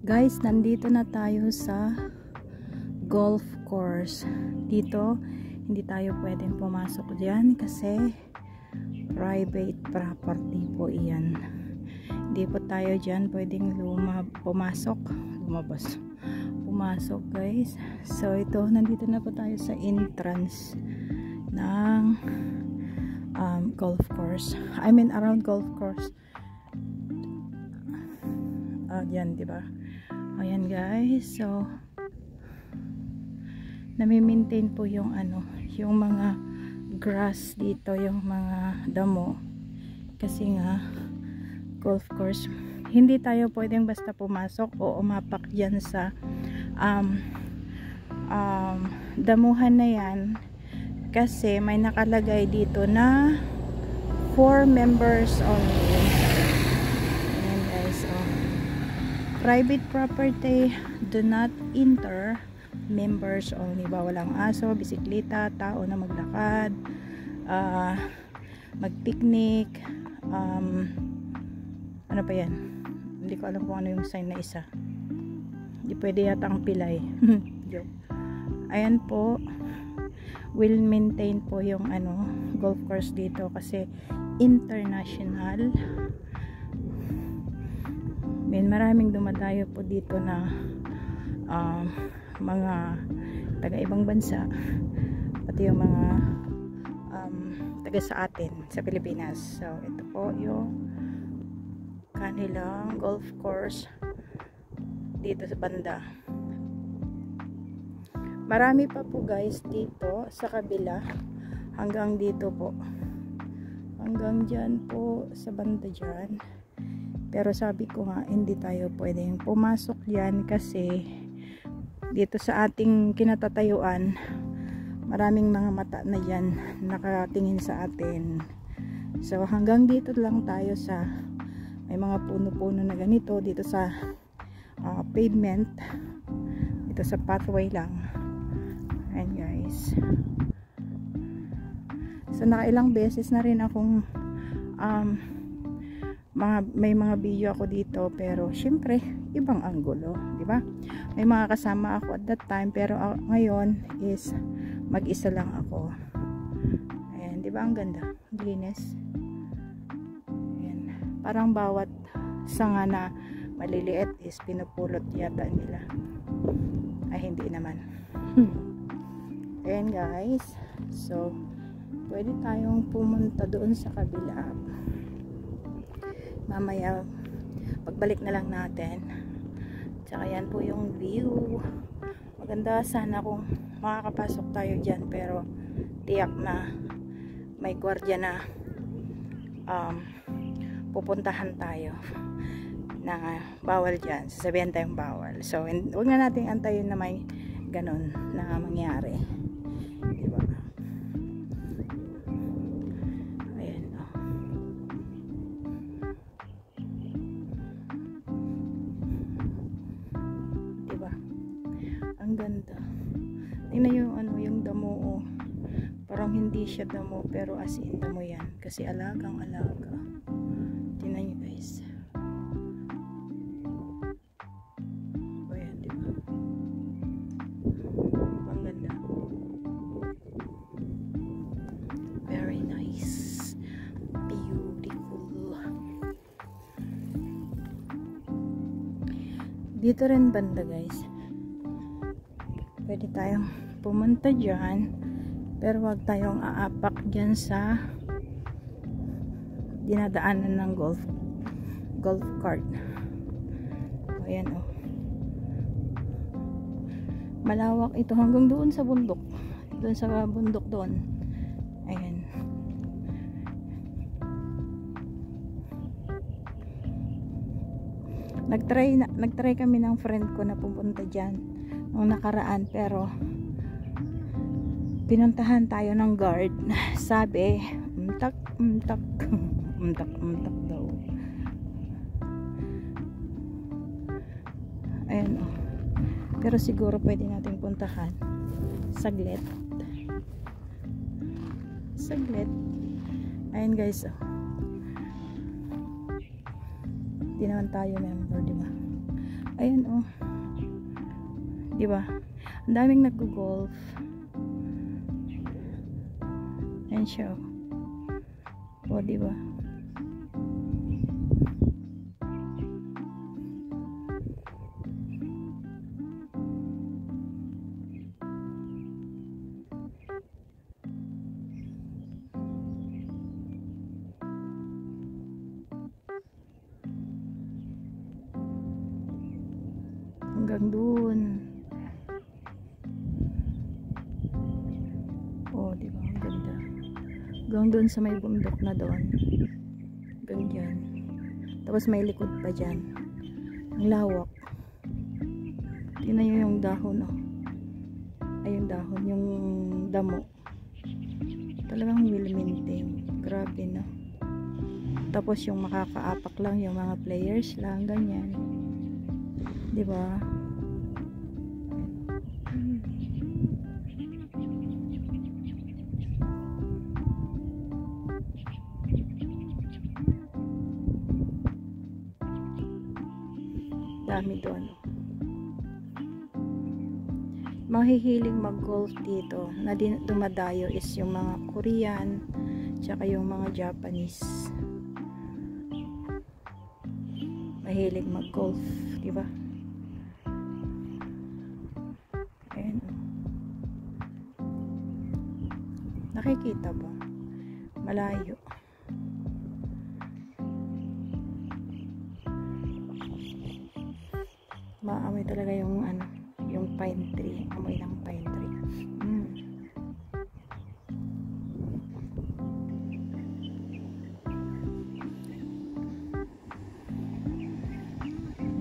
Guys, nandito na tayo sa golf course. Dito, hindi tayo pwedeng pumasok dyan kasi private property po iyan. Hindi po tayo dyan pwedeng pumasok guys. So ito, nandito na po tayo sa entrance ng golf course. I mean around golf course. Yan, diba? Ayan guys, so nami-maintain po yung yung mga grass dito, yung mga damo, kasi nga golf course, hindi tayo pwedeng basta pumasok o umapak dyan sa damuhan na yan, kasi may nakalagay dito na 4 members only. Ayan guys, so private property, do not enter, members only. Bawal ang aso, bisikleta, tao na maglakad, magpicnic, ano pa yan, hindi ko alam kung ano yung sign na isa, hindi pwede yata ang pilay. Joke. Ayan po, will maintain po yung golf course dito kasi international. Maraming dumadayo po dito na mga taga ibang bansa, pati yung mga taga sa atin sa Pilipinas. So ito po yung kanilang golf course dito sa banda. Marami pa po guys dito sa kabila, hanggang dito po, hanggang dyan po sa banda dyan. Pero sabi ko nga, hindi tayo pwedeng pumasok yan kasi dito sa ating kinatatayuan, maraming mga mata na yan nakatingin sa atin. So hanggang dito lang tayo sa may mga puno-puno na ganito dito sa pavement, dito sa pathway lang. Ayan guys, so nakailang beses na rin akong may mga video ako dito, pero syempre ibang anggulo, di ba? May mga kasama ako at that time, pero ngayon is mag-isa lang ako. Ayan, di ba ang ganda, linis. Ayan, parang bawat sanga na maliliit is pinupulot yata nila. Ay, hindi naman. Ayan guys, so pwede tayong pumunta doon sa kabila. Mamaya pagbalik na lang natin. Tsaka yan po yung view. Maganda sana kung makakapasok tayo dyan, pero tiyak na may gwardiya na pupuntahan tayo na bawal dyan. Sasabihan tayong bawal. So huwag na natin antayin na may ganun na mangyari, diba? Ang ganda. Tingnan yung damo, parang hindi siya damo, pero as in damo yan kasi alagang alaga. Tingnan nyo guys. Ayan, diba? Ang ganda. Very nice, beautiful. Dito rin banda guys, pwede tayong pumunta dyan, pero wag tayong aapak dyan sa dinadaanan ng golf cart. Ayan o, malawak ito hanggang doon sa bundok, doon. Ayan, nagtry kami ng friend ko na pupunta dyan nung nakaraan, pero pinuntahan tayo ng guard. Sabi umtak daw. Ayan o, pero siguro pwede natin puntahan saglit. Ayan guys, di naman tayo member, di ba? Ayan oh. Diba? Ang daming nag-golf. Ayan siya oh. O diba? Hanggang dun. Oh, di ba? Ang ganda. Hanggang dun sa may bundok na doon. Hanggang dyan. Tapos may likod pa dyan. Ang lawak. Tingnan nyo yung dahon, oh. Ay, yung dahon. Yung damo. Talagang well maintained. Grabe, no? Tapos yung makakaapak lang, yung mga players lang, ganyan. Diba? Dami doon. Mahihilig mag-golf dito na dumadayo is yung mga Korean tsaka yung mga Japanese. Mahilig mag-golf, diba? Ayan. Nakikita ba? Malayo. Maamoy talaga yung ano, yung pine tree, amoy ng pine tree.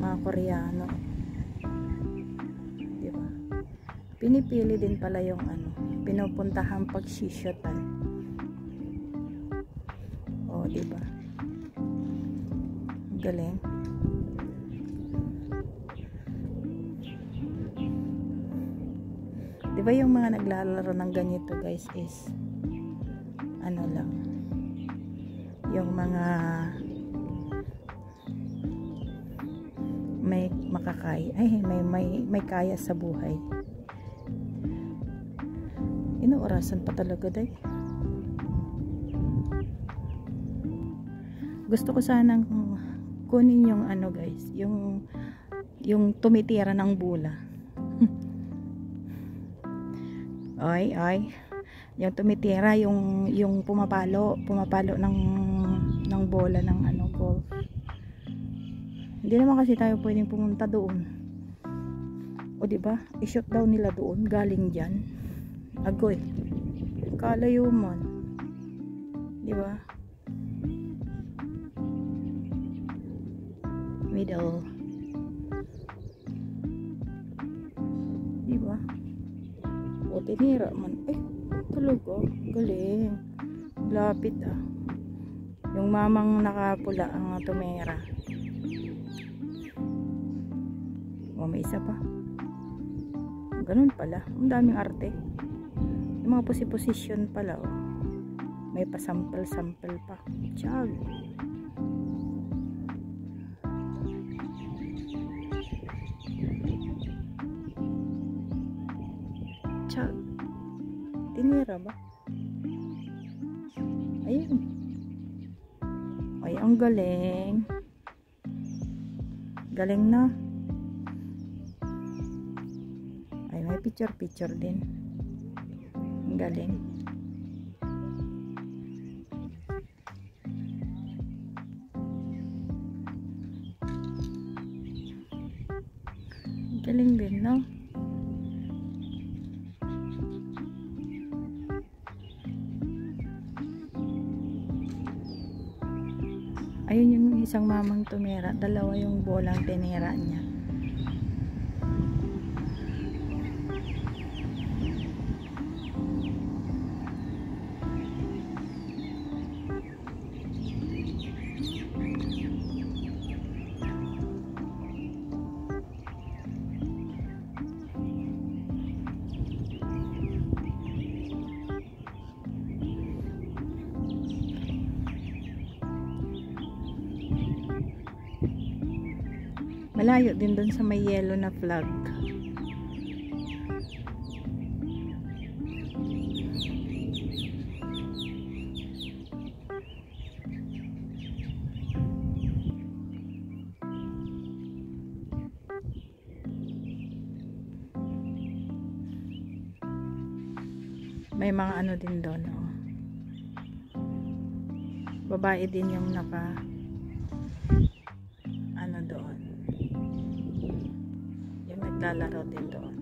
Mga Koreano, diba? Pinipili din pala yung ano, pinupuntahan pag-shishotan. O, diba? Galing. Diba yung mga naglalaro ng ganito guys is ano lang, yung mga may makakaya, ay may kaya sa buhay. Inuurasan pa talaga day. Gusto ko sanang kunin yung ano guys, yung tumitira ng bola. ay yung tumitira, yung pumapalo ng bola ng ano, golf. Hindi naman kasi tayo pwedeng pumunta doon, o diba, i-shoot down nila doon, galing dyan agoy, kalayo man, diba? Middle, diba? O tinira man, talaga galing, lapit ah. Yung mamang nakapula ang tumira. O may isa pa, ganun pala, ang daming arte, yung mga position pala oh. May pasample pa. Chag. Chag. Tinira ba? Ayun. Ay, ang galing. Galing na. Ay, may picture din. Ang galing. Galing din, no? Ayun yung isang mamang tumira, dalawa yung bolang tinira niya. Malayo din doon sa may yellow na flag. May mga ano din doon, oh. Babae din yung naka ano doon, yung naglalaro din doon.